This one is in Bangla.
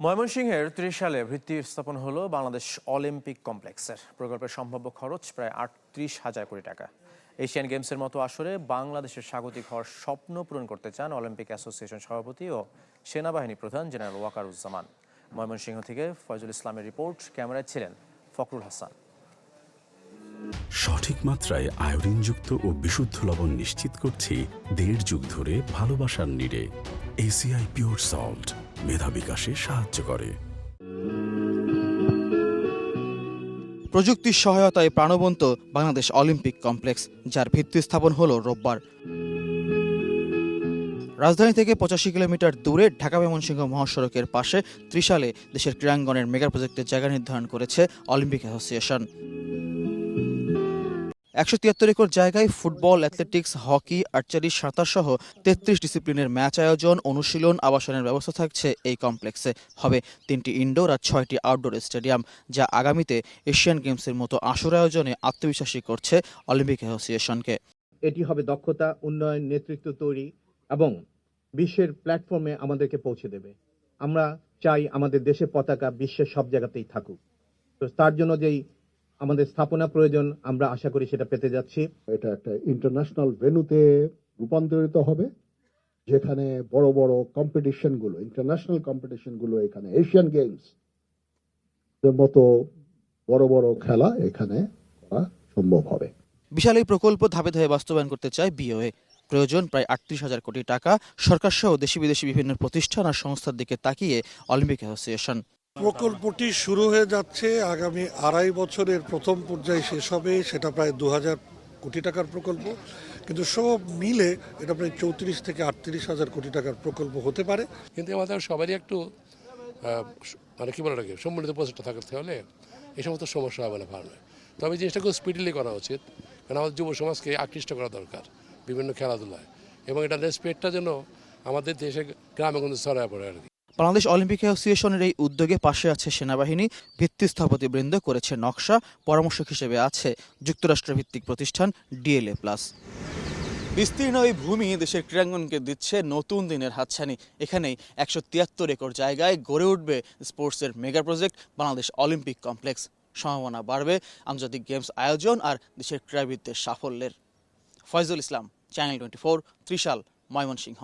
ময়মনসিংহের ত্রিশালে ভিত্তি স্থাপন হলো বাংলাদেশ অলিম্পিক কমপ্লেক্সের। প্রকল্পের সম্ভাব্য খরচ প্রায় ৩৮,০০০ কোটি টাকা। এশিয়ান গেমসের মতো আসরে বাংলাদেশের স্বাগতিক হওয়ার স্বপ্ন পূরণ করতে চান অলিম্পিক অ্যাসোসিয়েশন সভাপতি ও সেনাবাহিনী প্রধান জেনারেল ওয়াকারুজ্জামান। ময়মনসিংহ থেকে ফয়জুল ইসলামের রিপোর্ট, ক্যামেরায় ছিলেন ফখরুল হাসান। সঠিক মাত্রায় আয়োডিনযুক্ত ও বিশুদ্ধ লবণ নিশ্চিত করছি ১.৫ যুগ ধরে ভালোবাসার নিড়ে। এসিআই পিওর সল্ট মেধা বিকাশে সাহায্য করে। প্রযুক্তির সহায়তায় প্রাণবন্ত বাংলাদেশ অলিম্পিক কমপ্লেক্স, যার ভিত্তি স্থাপন হলো রোববার। রাজধানী থেকে ৮৫ কিলোমিটার দূরে ঢাকা ময়মনসিংহ মহাসড়কের পাশে ত্রিশালে দেশের ক্রীড়াঙ্গনের মেগা প্রজেক্টের জায়গা নির্ধারণ করেছে অলিম্পিক অ্যাসোসিয়েশন। ১৭৩ একর জায়গায় ফুটবল, অ্যাথলেটিক্স, হকি, আর্চারি, সাঁতার সহ ৩৩ ডিসিপ্লিনের ম্যাচ আয়োজন, অনুশীলন, আবাসনের ব্যবস্থা থাকছে এই কমপ্লেক্সে। হবে ৩টি ইনডোর আর ৬টি আউটডোর স্টেডিয়াম, যা আগামীতে এশিয়ান গেমসের মতো আসর আয়োজনে আত্মবিশ্বাসী করছে অলিম্পিক অ্যাসোসিয়েশনকে। এটি হবে দক্ষতা উন্নয়ন, নেতৃত্ব তৈরি এবং বিশ্বের প্ল্যাটফর্মে আমাদেরকে পৌঁছে দেবে। আমরা চাই আমাদের দেশের পতাকা বিশ্বের সব জায়গাতেই থাকুক। তো তার জন্য যেই আমাদের স্থাপনা প্রয়োজন, আমরা আশা করি সেটা পেতে যাচ্ছি। এটা একটা ইন্টারন্যাশনাল ভেন্যুতে রূপান্তরিত হবে, যেখানে বড় বড় কম্পিটিশনগুলো, ইন্টারন্যাশনাল কম্পিটিশনগুলো, এখানে এশিয়ান গেমস এর মতো বড় বড় খেলা এখানে করা সম্ভব হবে। বিশাল এই প্রকল্প ধাপে ধাপে বাস্তবায়ন করতে চায় বিওএ। প্রয়োজন প্রায় ৩৮,০০০ কোটি টাকা। সরকার সহ দেশি বিদেশি বিভিন্ন প্রতিষ্ঠান আর সংস্থার দিকে তাকিয়ে অলিম্পিক অ্যাসোসিয়েশন। প্রকল্পটি শুরু হয়ে যাচ্ছে আগামী ২.৫ বছরের প্রথম পর্যায়ে শেষ হবে। সেটা প্রায় ২,০০০ কোটি টাকার প্রকল্প, কিন্তু সব মিলে এটা প্রায় ৩৪ থেকে ৩৮,০০০ কোটি টাকার প্রকল্প হতে পারে। কিন্তু আমাদের সবারই একটু মানে কি বলে রাখে সম্মিলিত প্রচেষ্টা থাকতে হলে এই সমস্ত সমস্যা হবে না, ভালো নয়। তবে জিনিসটা খুব স্পিডিলি করা উচিত, কারণ আমাদের যুব সমাজকে আকৃষ্ট করা দরকার বিভিন্ন খেলাধুলায়, এবং এটা রেসপেক্টটা যেন আমাদের দেশে গ্রামে গঞ্জে ছড়ায় পড়ে আর কি। বাংলাদেশ অলিম্পিক অ্যাসোসিয়েশনের এই উদ্যোগে পাশে আছে সেনাবাহিনী, ভিত্তি স্থপতিবৃন্দ করেছে নকশা, পরামর্শক হিসেবে আছে যুক্তরাষ্ট্রভিত্তিক প্রতিষ্ঠান ডিএলএ প্লাস। বিস্তীর্ণ এই ভূমি দেশের ক্রীড়াঙ্গনকে দিচ্ছে নতুন দিনের হাতছানি। এখানেই ১৭৩ একর জায়গায় গড়ে উঠবে স্পোর্টসের mega project Bangladesh Olympic complex. সম্ভাবনা বাড়বে আন্তর্জাতিক গেমস আয়োজন আর দেশের ক্রীড়াবিদদের সাফল্যের। ফয়জুল ইসলাম, চ্যানেল 24, ত্রিশাল, ময়মনসিংহ।